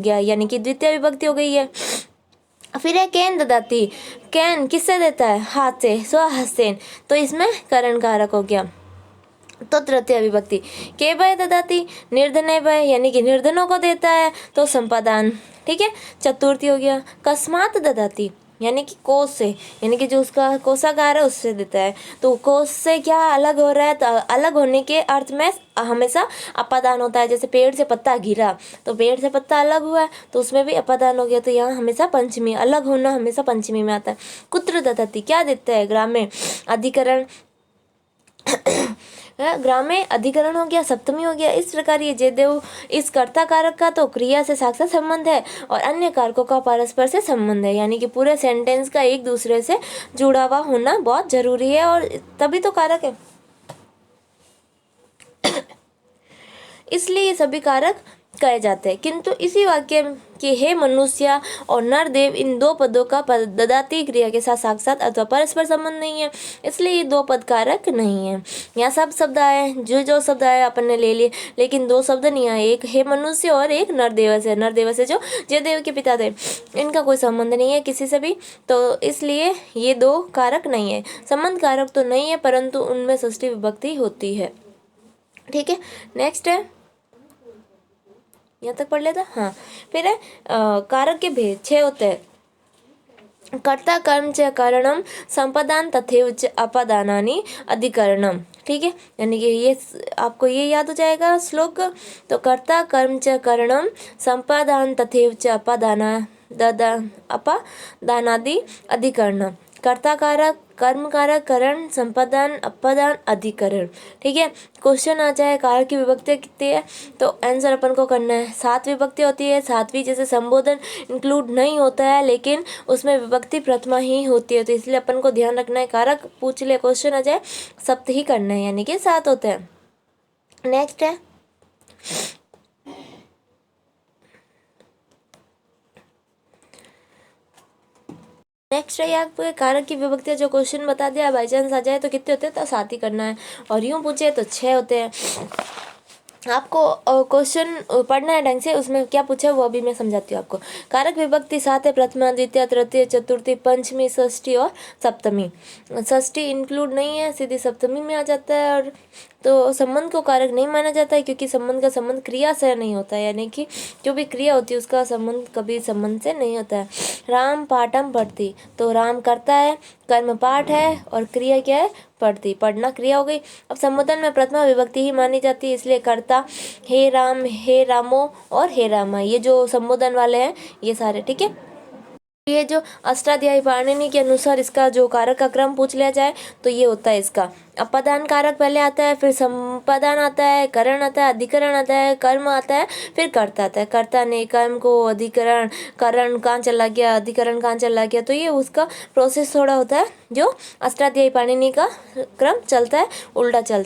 गया, यानी कि द्वितीय विभक्ति हो गई है। फिर है केन ददाती, केन किससे देता है, हाथ से, स्वहस्तेन, तो इसमें करण कारक हो गया। तो तृतीय विभक्ति के भय ददाती, निर्धनय भय, यानी कि निर्धनों को देता है, तो संपादान, ठीक है। चतुर्थी हो गया कस्मात ददाती, यानी कि कोष से, यानी कि जो उसका कोषागार है उससे देता है, तो कोष से क्या अलग हो रहा है, तो अलग होने के अर्थ में हमेशा अपादान होता है। जैसे पेड़ से पत्ता गिरा, तो पेड़ से पत्ता अलग हुआ है, तो उसमें भी अपादान हो गया, तो यहाँ हमेशा पंचमी, अलग होना हमेशा पंचमी में आता है। कुत्र ददाती क्या देता है, ग्रामे अधिकरण, ग्रामे अधिकरण हो गया, सप्तमी हो गया। इस प्रकार ये जयदेव, इस कर्ता कारक का तो क्रिया से साक्षात संबंध है और अन्य कारकों का परस्पर से संबंध है, यानी कि पूरे सेंटेंस का एक दूसरे से जुड़ा हुआ होना बहुत जरूरी है और तभी तो कारक है। इसलिए ये सभी कारक कहे जाते हैं। किंतु इसी वाक्य के हे मनुष्य और नरदेव, इन दो पदों का ददाती क्रिया के साथ साक्षात अथवा परस्पर संबंध नहीं है, इसलिए ये दो पद कारक नहीं है। यहाँ सब शब्द आए, जो शब्द आए अपन ने ले लिए, लेकिन दो शब्द नहीं आए, एक हे मनुष्य और एक नरदेव से। नरदेव से जो जयदेव के पिता थे, इनका कोई संबंध नहीं है किसी से भी, तो इसलिए ये दो कारक नहीं है। संबंध कारक तो नहीं है, परंतु उनमें षष्ठी विभक्ति होती है, ठीक है। नेक्स्ट है, यहाँ तक पढ़ लेता, हाँ। फिर है कारक के भेद 6 होते हैं। कर्ता कर्म च कारणम संपदान तथैव च अपादानानि अधिकरणम, ठीक है। यानी कि ये आपको ये याद हो जाएगा श्लोक। तो कर्ता कर्म च कारणम संपदान तथैव च अपादानादि अधिकरणम। कर्ता कारक, कर्म कारक, करण, संपादन, अपादान, अधिकरण, ठीक है। क्वेश्चन आ जाए कारक की विभक्ति कितनी है, तो आंसर अपन को करना है 7 विभक्ति होती है। 7वीं जैसे संबोधन इंक्लूड नहीं होता है, लेकिन उसमें विभक्ति प्रथमा ही होती है, तो इसलिए अपन को ध्यान रखना है, कारक पूछ ले क्वेश्चन आ जाए सप्त ही करना है, यानी कि 7 होते हैं। नेक्स्ट है यहाँ कारक की विभक्ति, जो क्वेश्चन बता दिया, बाई चांस आ जाए तो कितने होते हैं, तो 7 ही करना है, और यूँ पूछे तो 6 होते हैं। आपको क्वेश्चन पढ़ना है ढंग से, उसमें क्या पूछा है वो अभी मैं समझाती हूँ आपको। कारक विभक्ति 7 है, प्रथमा, द्वितीय, तृतीय, चतुर्थी, पंचमी, षष्ठी और सप्तमी। षष्ठी इंक्लूड नहीं है, सीधी सप्तमी में आ जाता है, और तो संबंध को कारक नहीं माना जाता है, क्योंकि संबंध का संबंध क्रिया से नहीं होता है, यानी कि जो भी क्रिया होती है उसका संबंध कभी संबंध से नहीं होता है। राम पाठम पढ़ती, तो राम करता है, कर्म पाठ है, और क्रिया क्या है, पढ़ती, पढ़ना क्रिया हो गई। अब संबोधन में प्रथमा विभक्ति ही मानी जाती है, इसलिए कर्ता हे राम, हे रामो और हे रामा, ये जो संबोधन वाले हैं ये सारे, ठीक है। ये जो अष्टाध्यायी पाणिनि के अनुसार इसका जो कारक का क्रम पूछ लिया जाए तो ये होता है इसका अपादान कारक पहले आता है, फिर संपादान आता है, करण आता है, अधिकरण आता है, कर्म आता है, फिर कर्ता आता है। कर्ता ने कर्म को अधिकरण, करण कहाँ चला गया, अधिकरण कहाँ चला गया, तो ये उसका प्रोसेस थोड़ा होता है, जो अष्टाध्यायी पाणिनि का क्रम चलता है, उल्टा चलता है।